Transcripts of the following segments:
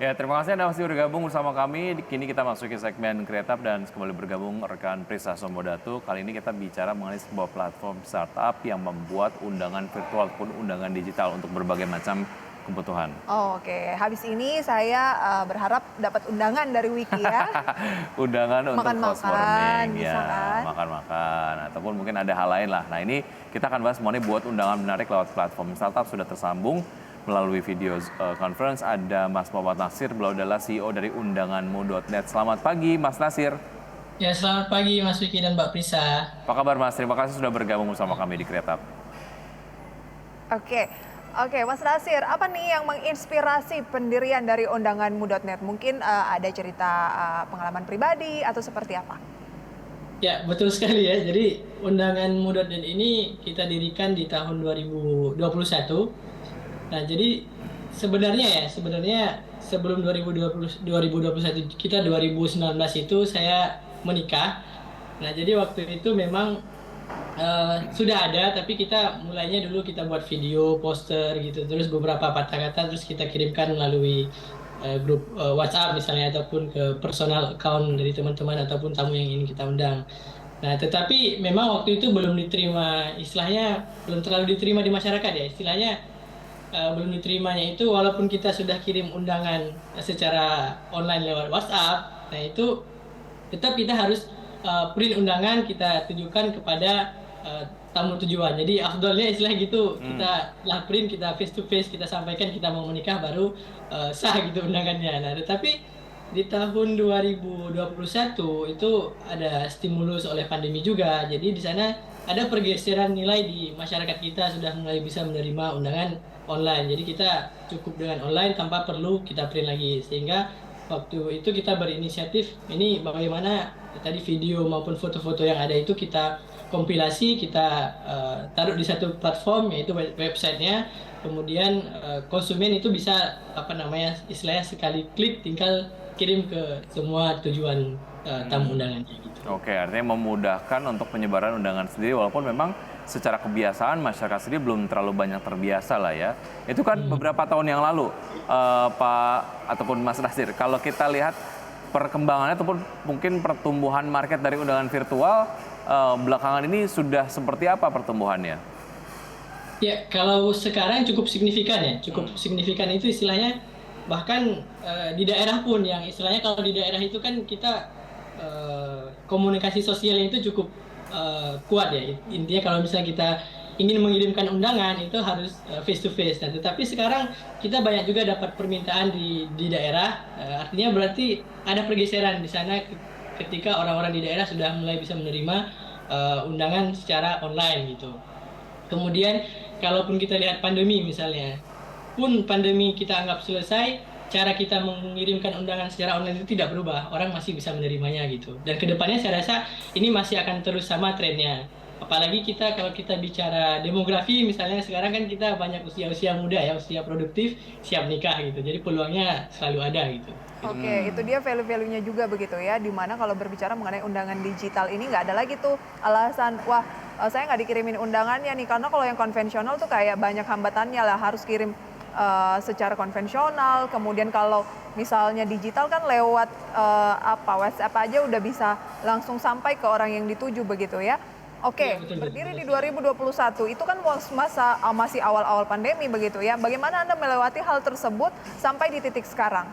Ya, terima kasih Anda masih bergabung bersama kami. Kini kita masuki segmen Kreatif dan kembali bergabung rekan Prisa Somodatu. Kali ini kita bicara mengenai sebuah platform startup yang membuat undangan virtual ataupun undangan digital untuk berbagai macam kebutuhan. Oh, oke, habis ini saya berharap dapat undangan dari Wiki ya. Undangan untuk Makan-makan, housewarming, bisa ya, kan? makan-makan, ataupun mungkin ada hal lain lah. Nah ini kita akan bahas mengenai buat undangan menarik lewat platform startup sudah tersambung melalui video conference. Ada Mas Muhammad Nasir, beliau adalah CEO dari undanganmu.net. Selamat pagi Mas Nasir. Ya, selamat pagi Mas Vicky dan Mbak Prisa. Apa kabar Mas? Terima kasih sudah bergabung bersama kami di Kreatif. Oke, Mas Nasir, apa nih yang menginspirasi pendirian dari undanganmu.net? Mungkin ada cerita pengalaman pribadi atau seperti apa? Ya, betul sekali ya. Jadi undangan.net ini kita dirikan di tahun 2021. Nah, jadi sebenarnya sebelum 2021 kita 2019 itu saya menikah. Nah, jadi waktu itu memang sudah ada, tapi kita mulainya dulu kita buat video, poster gitu, terus beberapa patah kata terus kita kirimkan melalui grup WhatsApp misalnya ataupun ke personal account dari teman-teman ataupun tamu yang ingin kita undang. Nah, tetapi memang waktu itu belum diterima, istilahnya belum terlalu diterima di masyarakat ya, istilahnya belum diterimanya itu walaupun kita sudah kirim undangan secara online lewat WhatsApp, nah itu tetap kita harus print undangan kita tujukan kepada tamu tujuan. Jadi afdolnya istilah gitu, kita lah print, kita face to face, kita sampaikan kita mau menikah baru sah gitu undangannya. Nah, tetapi di tahun 2021 itu ada stimulus oleh pandemi juga. Jadi di sana ada pergeseran nilai di masyarakat kita sudah mulai bisa menerima undangan online. Jadi kita cukup dengan online tanpa perlu kita print lagi. Sehingga waktu itu kita berinisiatif ini bagaimana tadi video maupun foto-foto yang ada itu kita kompilasi, kita taruh di satu platform yaitu websitenya. Kemudian konsumen itu bisa istilahnya sekali klik tinggal kirim ke semua tujuan tamu undangannya gitu. Oke, artinya memudahkan untuk penyebaran undangan sendiri walaupun memang secara kebiasaan masyarakat sendiri belum terlalu banyak terbiasa lah ya. Itu kan beberapa tahun yang lalu, Pak ataupun Mas Nasir. Kalau kita lihat perkembangannya ataupun mungkin pertumbuhan market dari undangan virtual belakangan ini sudah seperti apa pertumbuhannya? Ya, kalau sekarang cukup signifikan ya, cukup signifikan itu istilahnya bahkan di daerah pun yang istilahnya kalau di daerah itu kan kita komunikasi sosialnya itu cukup kuat ya. Intinya kalau misalnya kita ingin mengirimkan undangan itu harus face to face. Nah, tetapi sekarang kita banyak juga dapat permintaan di daerah, artinya berarti ada pergeseran di sana ketika orang-orang di daerah sudah mulai bisa menerima undangan secara online gitu. Kemudian kalaupun kita lihat pandemi misalnya, pun pandemi kita anggap selesai, cara kita mengirimkan undangan secara online itu tidak berubah, orang masih bisa menerimanya gitu. Dan kedepannya saya rasa ini masih akan terus sama trennya. Apalagi kalau kita bicara demografi, misalnya sekarang kan kita banyak usia-usia muda ya, usia produktif, siap nikah gitu. Jadi peluangnya selalu ada gitu. Oke, itu dia value-value-nya juga begitu ya, dimana kalau berbicara mengenai undangan digital ini nggak ada lagi tuh alasan, wah saya nggak dikirimin undangannya nih, karena kalau yang konvensional tuh kayak banyak hambatannya lah, harus kirim secara konvensional, kemudian kalau misalnya digital kan lewat WhatsApp aja udah bisa langsung sampai ke orang yang dituju begitu ya. Oke, Ya, betul, berdiri betul. di 2021 itu kan masih awal-awal pandemi begitu ya. Bagaimana Anda melewati hal tersebut sampai di titik sekarang?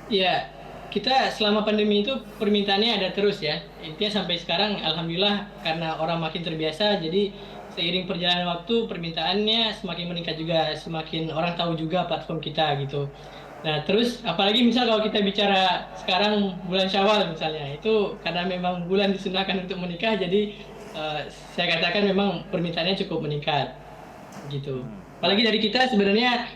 Ya, kita selama pandemi itu permintaannya ada terus ya. Intinya sampai sekarang alhamdulillah karena orang makin terbiasa, jadi seiring perjalanan waktu permintaannya semakin meningkat juga, semakin orang tahu juga platform kita gitu. Nah, terus apalagi misal kalau kita bicara sekarang bulan Syawal misalnya, itu karena memang bulan disunahkan untuk menikah, jadi saya katakan memang permintaannya cukup meningkat gitu. Apalagi dari kita sebenarnya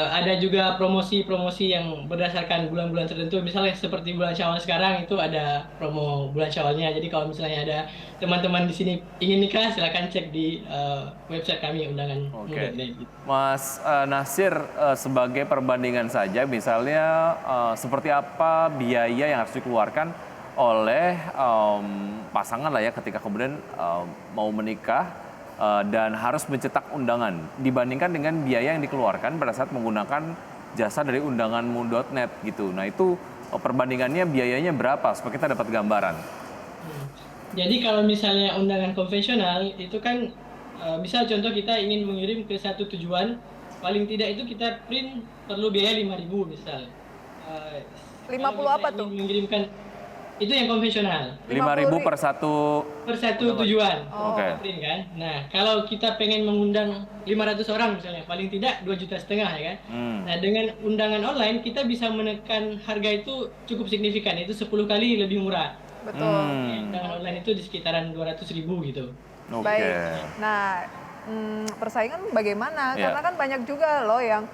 ada juga promosi-promosi yang berdasarkan bulan-bulan tertentu, misalnya seperti bulan Syawal sekarang itu ada promo bulan Syawalnya. Jadi kalau misalnya ada teman-teman di sini ingin nikah, silakan cek di website kami undangan.net. Oke. Mas Nasir, sebagai perbandingan saja, misalnya seperti apa biaya yang harus dikeluarkan oleh pasangan lah ya ketika kemudian mau menikah dan harus mencetak undangan dibandingkan dengan biaya yang dikeluarkan pada saat menggunakan jasa dari undanganmu.net gitu. Nah itu perbandingannya biayanya berapa supaya kita dapat gambaran? Jadi kalau misalnya undangan konvensional itu kan misal contoh kita ingin mengirim ke satu tujuan, paling tidak itu kita print perlu biaya 5.000 misal. Eh, 50 kalau kita apa ingin tuh? mengirimkan itu yang konvensional 5.000 per satu. per satu tujuan. Oh. Oke. Print kan. Nah, kalau kita pengen mengundang 500 orang misalnya, paling tidak 2,5 juta ya kan. Nah, dengan undangan online kita bisa menekan harga itu cukup signifikan, itu 10 kali lebih murah. Betul. Undangan online itu di sekitaran 200.000 gitu. Oke. Baik. Nah, persaingan bagaimana? Ya. Karena kan banyak juga loh yang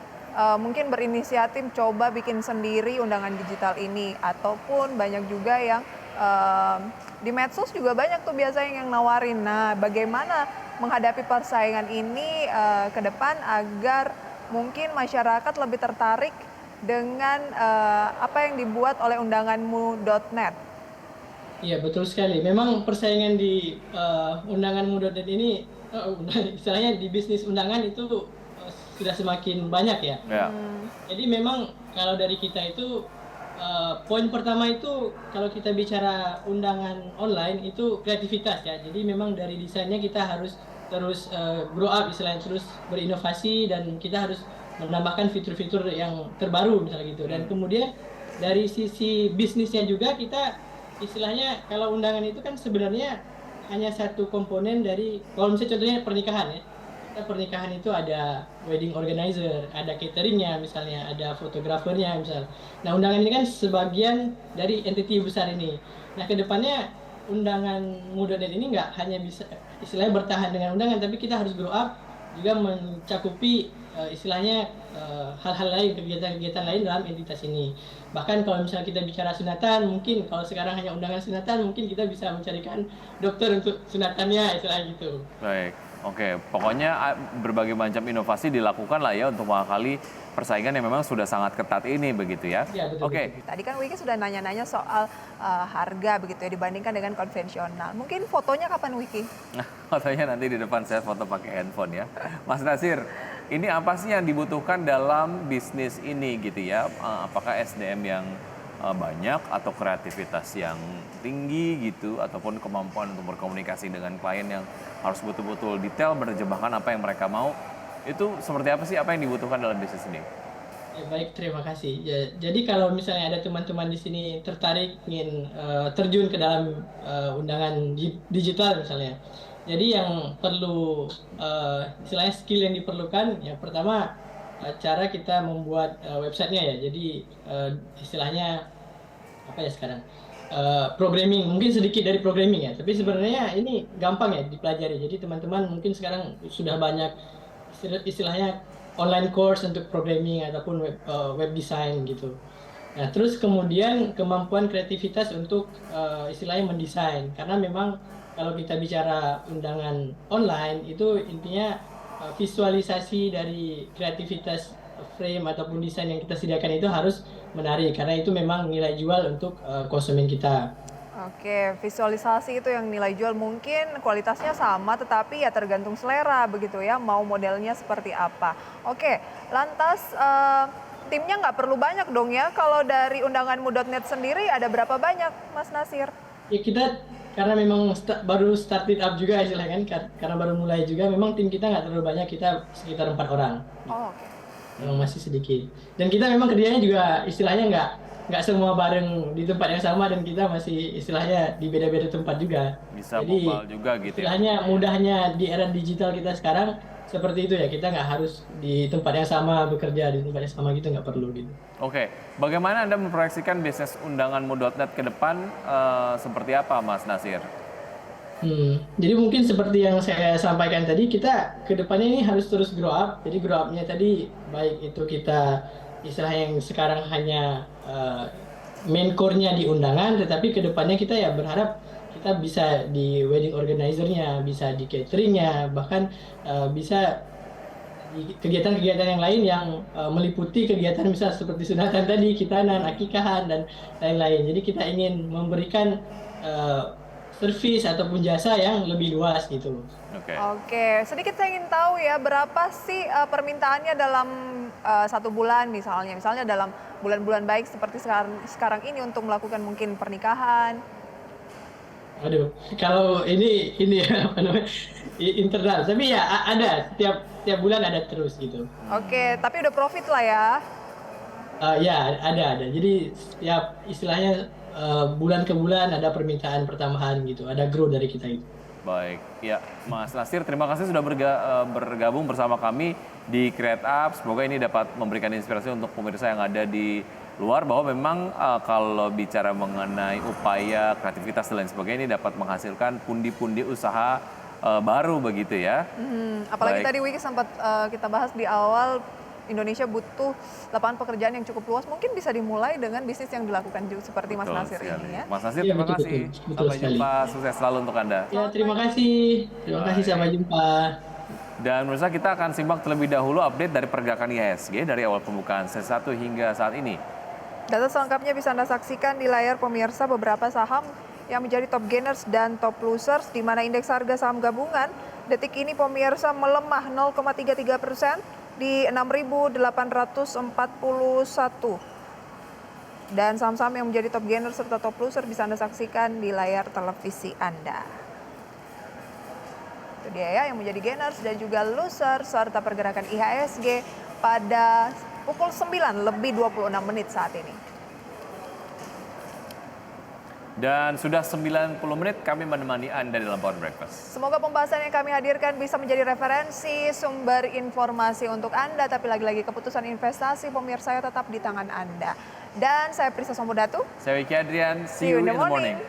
mungkin berinisiatif coba bikin sendiri undangan digital ini, ataupun banyak juga yang di medsos juga banyak tuh biasanya yang nawarin. Nah, bagaimana menghadapi persaingan ini ke depan agar mungkin masyarakat lebih tertarik dengan apa yang dibuat oleh undanganmu.net? Iya, betul sekali. Memang persaingan di undanganmu.net ini, istilahnya di bisnis undangan itu sudah semakin banyak ya. Ya. Jadi memang kalau dari kita itu poin pertama itu kalau kita bicara undangan online itu kreativitas ya. Jadi memang dari desainnya kita harus terus grow up, istilahnya terus berinovasi, dan kita harus menambahkan fitur-fitur yang terbaru misalnya gitu. Dan kemudian dari sisi bisnisnya juga kita istilahnya kalau undangan itu kan sebenarnya hanya satu komponen dari, kalau misalnya contohnya pernikahan ya. Pernikahan itu ada wedding organizer, ada cateringnya misalnya, ada fotografernya misalnya. Nah, undangan ini kan sebagian dari entity besar ini. Nah, kedepannya undangan.net ini nggak hanya bisa istilahnya bertahan dengan undangan, tapi kita harus grow up juga mencakupi istilahnya hal-hal lain, kegiatan-kegiatan lain dalam entitas ini. Bahkan kalau misalnya kita bicara sunatan, mungkin kalau sekarang hanya undangan sunatan, mungkin kita bisa mencarikan dokter untuk sunatannya, istilahnya gitu. Baik. Oke, pokoknya berbagai macam inovasi dilakukan lah ya untuk mengakali persaingan yang memang sudah sangat ketat ini begitu ya. Ya, betul. Oke. Tadi kan Wiki sudah nanya-nanya soal harga begitu ya dibandingkan dengan konvensional. Mungkin fotonya kapan, Wiki? Nah, fotonya nanti di depan saya foto pakai handphone ya. Mas Nasir, ini apa sih yang dibutuhkan dalam bisnis ini gitu ya? Apakah SDM yang banyak atau kreativitas yang tinggi gitu, ataupun kemampuan untuk berkomunikasi dengan klien yang harus betul-betul detail menerjemahkan apa yang mereka mau? Itu seperti apa sih, apa yang dibutuhkan dalam bisnis ini? Ya, baik, terima kasih. Ya, jadi kalau misalnya ada teman-teman di sini tertarik ingin terjun ke dalam undangan digital misalnya, jadi yang perlu istilahnya skill yang diperlukan, ya pertama cara kita membuat websitenya ya. Jadi istilahnya apa ya sekarang? Programming, mungkin sedikit dari programming ya. Tapi sebenarnya ini gampang ya dipelajari. Jadi teman-teman mungkin sekarang sudah banyak istilahnya online course untuk programming ataupun web design gitu. Nah, terus kemudian kemampuan kreativitas untuk istilahnya mendesain. Karena memang kalau kita bicara undangan online itu intinya visualisasi dari kreativitas frame ataupun desain yang kita sediakan itu harus menarik, karena itu memang nilai jual untuk konsumen kita. Oke, visualisasi itu yang nilai jual, mungkin kualitasnya sama tetapi ya tergantung selera begitu ya, mau modelnya seperti apa. Oke, lantas timnya nggak perlu banyak dong ya, kalau dari undanganmu.net sendiri ada berapa banyak, Mas Nasir? Ya, kita karena memang baru started up juga istilahnya kan, karena baru mulai juga, memang tim kita nggak terlalu banyak, kita sekitar 4 orang. Oh, oke. Memang masih sedikit. Dan kita memang kerjanya juga istilahnya nggak semua bareng di tempat yang sama, dan kita masih istilahnya di beda-beda tempat juga. Bisa Jadi, mobile juga gitu ya. istilahnya mudahnya di era digital kita sekarang seperti itu ya, kita nggak harus di tempat yang sama bekerja, di tempat yang sama gitu, nggak perlu gitu. Oke, bagaimana Anda memproyeksikan bisnis undanganmu.net ke depan seperti apa, Mas Nasir? Jadi mungkin seperti yang saya sampaikan tadi, kita ke depannya ini harus terus grow up. Jadi grow up-nya tadi baik itu kita istilah yang sekarang hanya main core-nya di undangan, tetapi ke depannya kita ya berharap kita bisa di wedding organizer-nya, bisa di catering-nya, bahkan bisa di kegiatan-kegiatan yang lain yang meliputi kegiatan misalnya seperti sunatan tadi, khitanan, akikahan, dan lain-lain. Jadi kita ingin memberikan servis ataupun jasa yang lebih luas gitu. Oke. Oke, sedikit saya ingin tahu ya berapa sih permintaannya dalam 1 bulan misalnya dalam bulan-bulan baik seperti sekarang ini untuk melakukan mungkin pernikahan. Aduh, kalau ini ya apa namanya internal, tapi ya ada tiap bulan ada terus gitu. Oke, tapi udah profit lah ya. Ya ada. Jadi setiap istilahnya bulan ke bulan ada permintaan pertambahan gitu, ada grow dari kita itu. Baik, ya Mas Nasir, terima kasih sudah bergabung bersama kami di Create Up. Semoga ini dapat memberikan inspirasi untuk pemirsa yang ada di luar bahwa memang kalau bicara mengenai upaya kreativitas dan lain sebagainya ini dapat menghasilkan pundi-pundi usaha baru begitu ya. Apalagi Baik. tadi Wiki sempat kita bahas di awal Indonesia butuh lapangan pekerjaan yang cukup luas. Mungkin bisa dimulai dengan bisnis yang dilakukan juga seperti Mas Betul Nasir sekali. ini ya. Mas Nasir, Iya, terima betul, kasih. betul Sampai sekali. jumpa, sukses selalu untuk Anda. Ya, terima kasih. Terima kasih, sampai jumpa. Dan pemirsa, kita akan simak terlebih dahulu update dari pergerakan IHSG dari awal pembukaan sesi 1 hingga saat ini. Data selengkapnya bisa Anda saksikan di layar pemirsa beberapa saham yang menjadi top gainers dan top losers, di mana indeks harga saham gabungan detik ini pemirsa melemah 0,33% di 6.841. Dan saham-saham yang menjadi top gainer serta top loser bisa Anda saksikan di layar televisi Anda. Itu dia ya yang menjadi gainers dan juga loser serta pergerakan IHSG pada pukul 9:26 saat ini. Dan sudah 90 menit kami menemani Anda dalam Power Breakfast. Semoga pembahasan yang kami hadirkan bisa menjadi referensi, sumber informasi untuk Anda. Tapi lagi-lagi keputusan investasi pemirsa tetap di tangan Anda. Dan saya Prisa Sombodatu. Saya Wiki Adrian, See you in the morning.